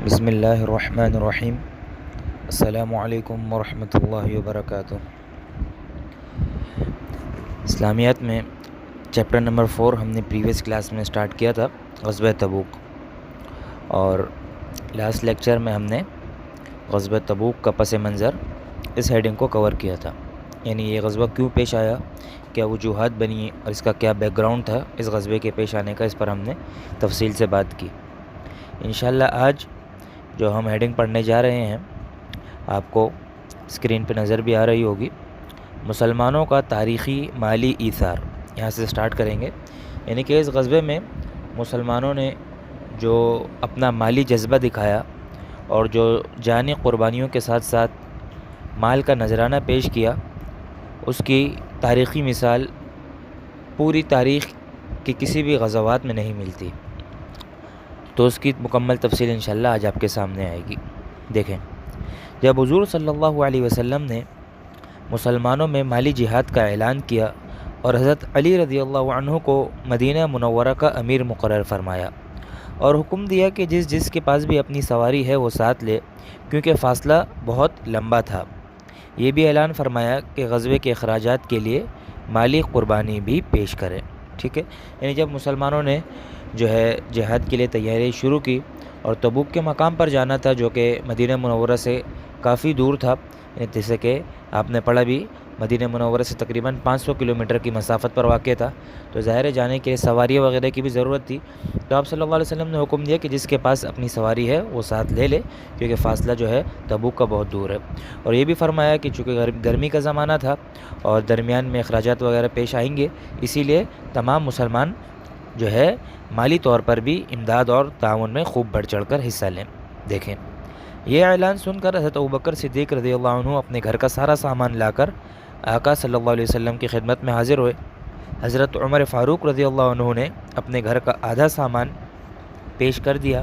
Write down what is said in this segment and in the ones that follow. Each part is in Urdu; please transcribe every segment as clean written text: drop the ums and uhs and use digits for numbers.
بسم اللہ الرحمن الرحیم۔ السلام علیکم ورحمۃ اللہ وبرکاتہ۔ اسلامیات میں چیپٹر نمبر 4 ہم نے پریویس کلاس میں سٹارٹ کیا تھا، غزوہ تبوک، اور لاسٹ لیکچر میں ہم نے غزوہ تبوک کا پس منظر اس ہیڈنگ کو کور کیا تھا، یعنی یہ غزوہ کیوں پیش آیا، کیا وجوہات بنی اور اس کا کیا بیک گراؤنڈ تھا اس غزوے کے پیش آنے کا، اس پر ہم نے تفصیل سے بات کی۔ انشاءاللہ آج جو ہم ہیڈنگ پڑھنے جا رہے ہیں آپ کو اسکرین پہ نظر بھی آ رہی ہوگی، مسلمانوں کا تاریخی مالی ایثار، یہاں سے سٹارٹ کریں گے۔ یعنی کہ اس غزوے میں مسلمانوں نے جو اپنا مالی جذبہ دکھایا اور جو جانی قربانیوں کے ساتھ ساتھ مال کا نذرانہ پیش کیا، اس کی تاریخی مثال پوری تاریخ کی کسی بھی غزوات میں نہیں ملتی، تو اس کی مکمل تفصیل انشاءاللہ آج آپ کے سامنے آئے گی۔ دیکھیں، جب حضور صلی اللہ علیہ وسلم نے مسلمانوں میں مالی جہاد کا اعلان کیا اور حضرت علی رضی اللہ عنہ کو مدینہ منورہ کا امیر مقرر فرمایا اور حکم دیا کہ جس کے پاس بھی اپنی سواری ہے وہ ساتھ لے، کیونکہ فاصلہ بہت لمبا تھا، یہ بھی اعلان فرمایا کہ غزوے کے اخراجات کے لیے مالی قربانی بھی پیش کریں۔ ٹھیک ہے، یعنی جب مسلمانوں نے جو ہے جہاد کے لیے تیاری شروع کی اور تبوک کے مقام پر جانا تھا جو کہ مدینہ منورہ سے کافی دور تھا، جیسے کہ آپ نے پڑھا بھی، مدینہ منورہ سے تقریباً 500 کلومیٹر کی مسافت پر واقع تھا، تو ظاہر جانے کے لیے سواریاں وغیرہ کی بھی ضرورت تھی، تو آپ صلی اللہ علیہ وسلم نے حکم دیا کہ جس کے پاس اپنی سواری ہے وہ ساتھ لے لے، کیونکہ فاصلہ جو ہے تبوک کا بہت دور ہے۔ اور یہ بھی فرمایا کہ چونکہ گرمی کا زمانہ تھا اور درمیان میں اخراجات وغیرہ پیش آئیں گے، اسی لیے تمام مسلمان جو ہے مالی طور پر بھی امداد اور تعاون میں خوب بڑھ چڑھ کر حصہ لیں۔ دیکھیں، یہ اعلان سن کر حضرت ابوبکر صدیق رضی اللہ عنہ اپنے گھر کا سارا سامان لا کر آقا صلی اللہ علیہ وسلم کی خدمت میں حاضر ہوئے۔ حضرت عمر فاروق رضی اللہ عنہ نے اپنے گھر کا آدھا سامان پیش کر دیا۔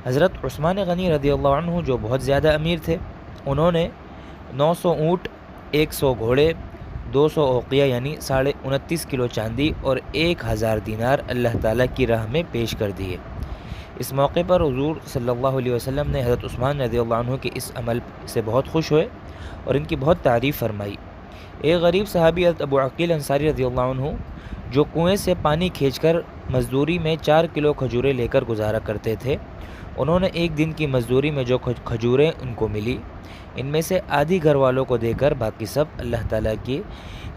حضرت عثمان غنی رضی اللہ عنہ جو بہت زیادہ امیر تھے، انہوں نے 900 اونٹ، 100 گھوڑے، 200 اوقیہ یعنی 29.5 کلو چاندی اور 1000 دینار اللہ تعالیٰ کی راہ میں پیش کر دیے۔ اس موقع پر حضور صلی اللہ علیہ وسلم نے حضرت عثمان رضی اللہ عنہ کے اس عمل سے بہت خوش ہوئے اور ان کی بہت تعریف فرمائی۔ ایک غریب صحابی حضرت ابو عقیل انصاری رضی اللہ عنہ جو کنویں سے پانی کھینچ کر مزدوری میں 4 کلو کھجوریں لے کر گزارا کرتے تھے، انہوں نے ایک دن کی مزدوری میں جو کھجوریں ان کو ملی، ان میں سے آدھی گھر والوں کو دے کر باقی سب اللہ تعالیٰ کی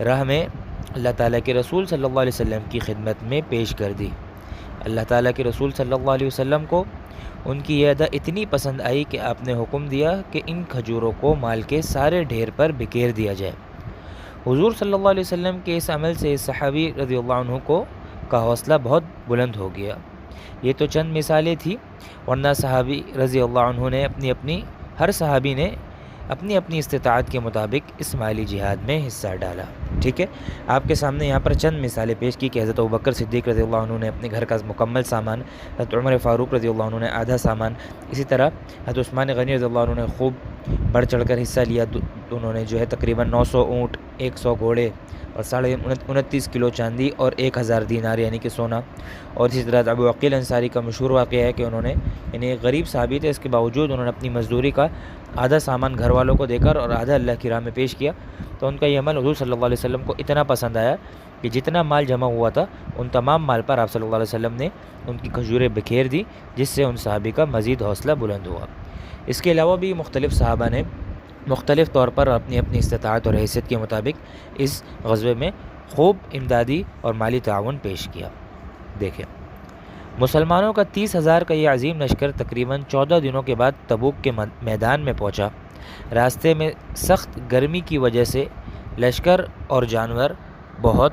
راہ میں اللہ تعالیٰ کے رسول صلی اللہ علیہ وسلم کی خدمت میں پیش کر دی۔ اللہ تعالیٰ کے رسول صلی اللہ علیہ وسلم کو ان کی یہ ادا اتنی پسند آئی کہ آپ نے حکم دیا کہ ان کھجوروں کو مال کے سارے ڈھیر پر بکھیر دیا جائے۔ حضور صلی اللہ علیہ وسلم کے اس عمل سے صحابی رضی اللہ عنہ کا حوصلہ بہت بلند ہو گیا۔ یہ تو چند مثالیں تھیں، ورنہ صحابی رضی اللہ عنہ نے ہر صحابی نے اپنی اپنی استطاعت کے مطابق اس مالی جہاد میں حصہ ڈالا۔ ٹھیک ہے، آپ کے سامنے یہاں پر چند مثالیں پیش کی کہ حضرت ابوبکر صدیق رضی اللہ عنہ نے اپنے گھر کا مکمل سامان، حضرت عمر فاروق رضی اللہ عنہ نے آدھا سامان، اسی طرح حضرت عثمان غنی رضی اللہ عنہ نے خوب بڑھ چڑھ کر حصہ لیا، انہوں نے جو ہے تقریباً 900 اونٹ، 100 گھوڑے اور 29.5 کلو چاندی اور 1000 دینار یعنی کہ سونا۔ اور اسی طرح ابو عقیل انصاری کا مشہور واقعہ ہے کہ انہوں نے یعنی ایک غریب صحابی تھے، اس کے باوجود انہوں نے اپنی مزدوری کا آدھا سامان گھر والوں کو دے کر اور آدھا اللہ کی راہ میں پیش کیا، تو ان کا یہ عمل حضور صلی اللہ علیہ وسلم کو اتنا پسند آیا کہ جتنا مال جمع ہوا تھا ان تمام مال پر آپ صلی اللہ علیہ وسلم نے ان کی کھجوریں بکھیر دی، جس سے ان صحابی کا مزید حوصلہ بلند ہوا۔ اس کے علاوہ بھی مختلف صحابہ نے مختلف طور پر اپنی اپنی استطاعت اور حیثیت کے مطابق اس غزوے میں خوب امدادی اور مالی تعاون پیش کیا۔ دیکھیں، مسلمانوں کا 30,000 کا یہ عظیم لشکر تقریباً 14 دنوں کے بعد تبوک کے میدان میں پہنچا۔ راستے میں سخت گرمی کی وجہ سے لشکر اور جانور بہت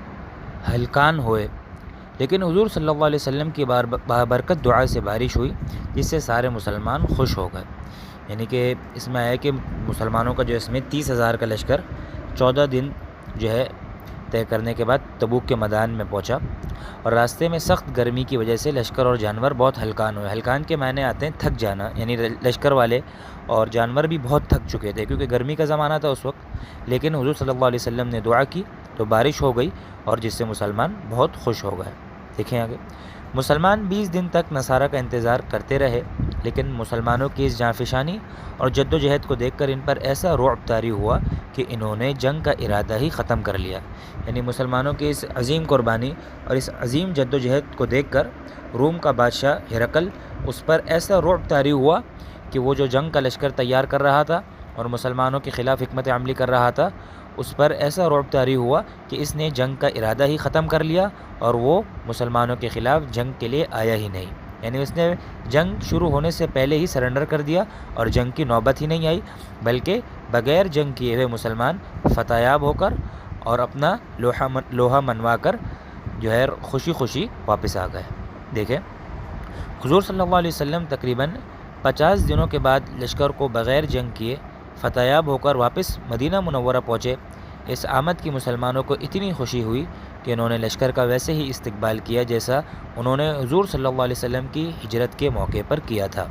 ہلکان ہوئے، لیکن حضور صلی اللہ علیہ وسلم کی بابرکت دعا سے بارش ہوئی، جس سے سارے مسلمان خوش ہو گئے۔ یعنی کہ اس میں آیا کہ مسلمانوں کا جو اس میں 30,000 کا لشکر 14 دن جو ہے طے کرنے کے بعد تبوک کے میدان میں پہنچا، اور راستے میں سخت گرمی کی وجہ سے لشکر اور جانور بہت ہلکان ہوئے۔ ہلکان کے معنی آتے ہیں تھک جانا، یعنی لشکر والے اور جانور بھی بہت تھک چکے تھے کیونکہ گرمی کا زمانہ تھا اس وقت، لیکن حضور صلی اللہ علیہ وسلم نے دعا کی تو بارش ہو گئی اور جس سے مسلمان بہت خوش ہو گئے۔ دیکھیں آگے، مسلمان 20 دن تک نصارہ کا انتظار کرتے رہے، لیکن مسلمانوں کی اس جانفشانی اور جد و جہد کو دیکھ کر ان پر ایسا رعب طاری ہوا کہ انہوں نے جنگ کا ارادہ ہی ختم کر لیا۔ یعنی مسلمانوں کی اس عظیم قربانی اور اس عظیم جد و جہد کو دیکھ کر روم کا بادشاہ ہرقل، اس پر ایسا رعب طاری ہوا کہ وہ جو جنگ کا لشکر تیار کر رہا تھا اور مسلمانوں کے خلاف حکمت عملی کر رہا تھا، اس پر ایسا رعب طاری ہوا کہ اس نے جنگ کا ارادہ ہی ختم کر لیا اور وہ مسلمانوں کے خلاف جنگ کے لیے آیا ہی نہیں۔ یعنی اس نے جنگ شروع ہونے سے پہلے ہی سرنڈر کر دیا اور جنگ کی نوبت ہی نہیں آئی، بلکہ بغیر جنگ کیے ہوئے مسلمان فتح یاب ہو کر اور اپنا لوہا منوا کر جو ہے خوشی خوشی واپس آ گئے۔ دیکھیں حضور صلی اللہ علیہ وسلم تقریباً 50 دنوں کے بعد لشکر کو بغیر جنگ کیے فتح یاب ہو کر واپس مدینہ منورہ پہنچے۔ اس آمد کی مسلمانوں کو اتنی خوشی ہوئی کہ انہوں نے لشکر کا ویسے ہی استقبال کیا جیسا انہوں نے حضور صلی اللہ علیہ وسلم کی ہجرت کے موقع پر کیا تھا۔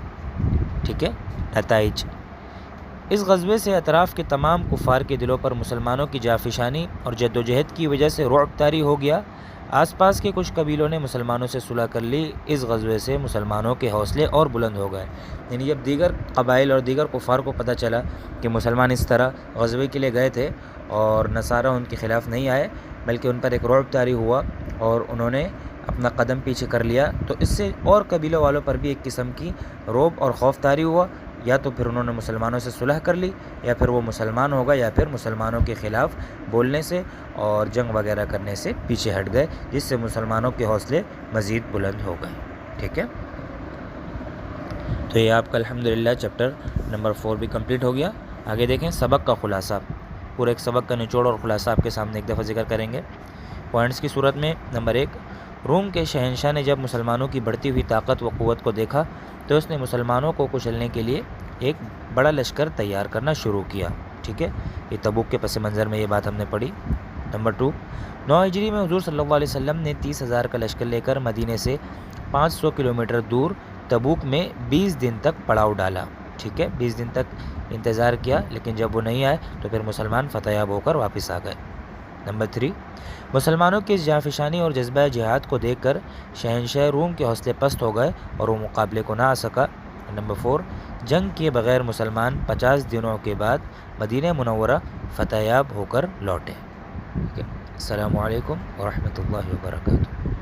ٹھیک ہے، نتائج اس غزوے سے اطراف کے تمام کفار کے دلوں پر مسلمانوں کی جافشانی اور جد و جہد کی وجہ سے رعب طاری ہو گیا۔ آس پاس کے کچھ قبیلوں نے مسلمانوں سے صلح کر لی۔ اس غزوے سے مسلمانوں کے حوصلے اور بلند ہو گئے۔ یعنی جب دیگر قبائل اور دیگر کفار کو پتہ چلا کہ مسلمان اس طرح غزوے کے لیے گئے تھے اور نصارہ ان کے خلاف نہیں آئے بلکہ ان پر ایک رعب طاری ہوا اور انہوں نے اپنا قدم پیچھے کر لیا، تو اس سے اور قبیلوں والوں پر بھی ایک قسم کی رعب اور خوف طاری ہوا۔ یا تو پھر انہوں نے مسلمانوں سے صلح کر لی، یا پھر وہ مسلمان ہو گئے، یا پھر مسلمانوں کے خلاف بولنے سے اور جنگ وغیرہ کرنے سے پیچھے ہٹ گئے، جس سے مسلمانوں کے حوصلے مزید بلند ہو گئے۔ ٹھیک ہے، تو یہ آپ کا الحمدللہ چیپٹر نمبر 4 بھی کمپلیٹ ہو گیا۔ آگے دیکھیں سبق کا خلاصہ، پورے ایک سبق کا نچوڑ اور خلاصہ آپ کے سامنے ایک دفعہ ذکر کریں گے پوائنٹس کی صورت میں۔ نمبر 1، روم کے شہنشاہ نے جب مسلمانوں کی بڑھتی ہوئی طاقت و قوت کو دیکھا تو اس نے مسلمانوں کو کچلنے کے لیے ایک بڑا لشکر تیار کرنا شروع کیا۔ ٹھیک ہے، یہ تبوک کے پس منظر میں یہ بات ہم نے پڑھی۔ نمبر 2، 9 ہجری میں حضور صلی اللہ علیہ وسلم نے 30,000 کا لشکر لے کر مدینے سے 500 کلومیٹر دور تبوک میں 20 دن تک پڑاؤ ڈالا۔ ٹھیک ہے، 20 دن تک انتظار کیا، لیکن جب وہ نہیں آئے تو پھر مسلمان فتح یاب ہو کر واپس آ گئے۔ نمبر 3، مسلمانوں کی اس جانفشانی اور جذبہ جہاد کو دیکھ کر شہنشاہ روم کے حوصلے پست ہو گئے اور وہ مقابلے کو نہ آ سکا۔ نمبر 4، جنگ کیے بغیر مسلمان 50 دنوں کے بعد مدینہ منورہ فتح یاب ہو کر لوٹے۔ السلام علیکم ورحمۃ اللہ وبرکاتہ۔